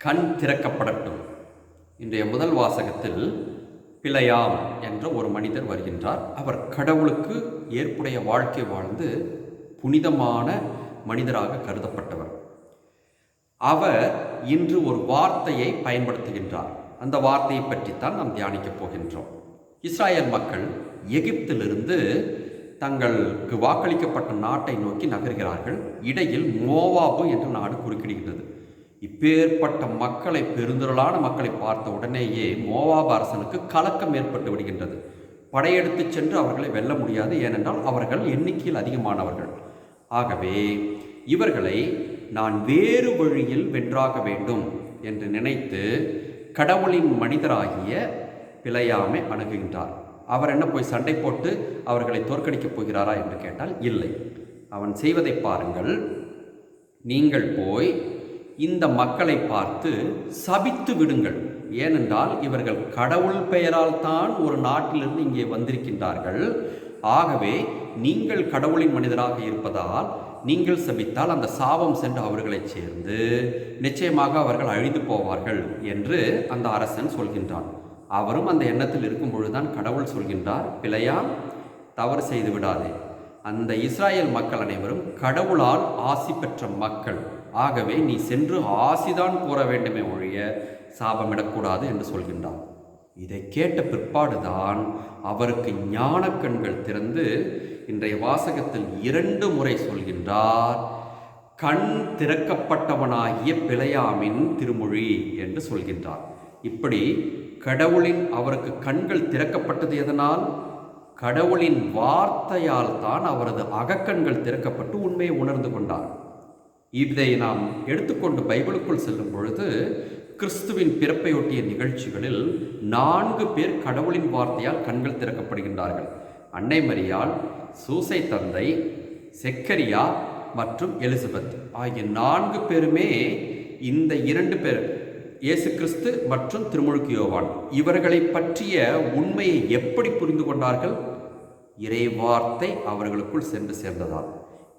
கண் திறக்கப்படட்டும். இன்றைய முதல் வாசகத்தில் பிழையாம் என்ற ஒரு மனிதர் வருகின்றார். அவர் கடவுளுக்கு ஏற்புடைய வாழ்க்கை வாழ்ந்து புனிதமான மனிதராக கருதப்பட்டவர். அவர் இன்று ஒரு வார்த்தையை பயன்படுத்துகின்றார். அந்த வார்த்தையை பற்றித்தான் நாம் தியானிக்கப் போகின்றோம். இஸ்ராயல் மக்கள் எகிப்திலிருந்து தங்களுக்கு வாக்களிக்கப்பட்ட நாட்டை நோக்கி நகர்கிறார்கள். இடையில் மோவாபு என்ற நாடு குறுக்கிடுகின்றது. இப்பேற்பட்ட மக்களை, பெருந்திரளான மக்களை பார்த்த உடனேயே மோவாபு அரசனுக்கு கலக்கம் ஏற்பட்டு விடுகின்றது. படையெடுத்து சென்று அவர்களை வெல்ல முடியாது. ஏனென்றால் அவர்கள் எண்ணிக்கையில் அதிகமானவர்கள். ஆகவே இவர்களை நான் வேறு வழியில் வென்றாக வேண்டும் என்று நினைத்து கடவுளின் மனிதராகிய பிழையாமை அணுகுகின்றார். அவர் என்ன போய் சண்டை போட்டு அவர்களை தோற்கடிக்கப் போகிறாரா என்று கேட்டால் இல்லை. அவன் செய்வதை பாருங்கள். நீங்கள் போய் இந்த மக்களை பார்த்து சபித்து விடுங்கள். ஏனென்றால் இவர்கள் கடவுள் பெயரால் தான் ஒரு நாட்டிலிருந்து இங்கே வந்திருக்கின்றார்கள். ஆகவே நீங்கள் கடவுளின் மனிதராக இருப்பதால் நீங்கள் சபித்தால் அந்த சாபம் சென்று அவர்களை சேர்ந்து நிச்சயமாக அவர்கள் அழிந்து போவார்கள் என்று அந்த அரசன் சொல்கின்றான். அவரும் அந்த எண்ணத்தில் இருக்கும் பொழுதுதான் கடவுள் சொல்கின்றார், பிழையாம், தவறு செய்து விடாதே. அந்த இஸ்ராயேல் மக்கள் அனைவரும் கடவுளால் ஆசி பெற்ற மக்கள். ஆகவே நீ சென்று ஆசிதான் கூற வேண்டுமே ஒழிய சாபமிடக்கூடாது என்று சொல்கின்றார். இதை கேட்ட பிற்பாடுதான் அவருக்கு ஞானக்கண்கள் திறந்து இன்றைய வாசகத்தில் 2 முறை சொல்கின்றார், கண் திறக்கப்பட்டவனாகிய பிழையாமின் திருமொழி என்று சொல்கின்றார். இப்படி கடவுளின் அவருக்கு கண்கள் திறக்கப்பட்டது எதனால்? கடவுளின் வார்த்தையால் தான் அவரது அகக்கண்கள் திறக்கப்பட்டு உண்மையை உணர்ந்து கொண்டார். இதை நாம் எடுத்துக்கொண்டு பைபிளுக்குள் செல்லும் பொழுது கிறிஸ்துவின் பிறப்பையொட்டிய நிகழ்ச்சிகளில் 4 பேர் கடவுளின் வார்த்தையால் கண்கள் திறக்கப்படுகின்றார்கள். அன்னை மரியாள், சூசை தந்தை, செக்கரியா மற்றும் எலிசபெத் ஆகிய 4 பேருமே இந்த 2 பேர், இயேசு கிறிஸ்து மற்றும் திருமுழுக்கு யோவான், இவர்களை பற்றிய உண்மையை எப்படி புரிந்து கொண்டார்கள்? இறை வார்த்தை அவர்களுக்குள் சென்று சேர்ந்ததால்.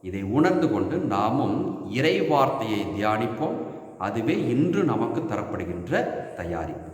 இதை உணர்ந்து கொண்டு நாமும் இறை வார்த்தையை தியானிப்போம். அதுவே இன்று நமக்கு தரப்படுகின்ற தயாரிப்பு.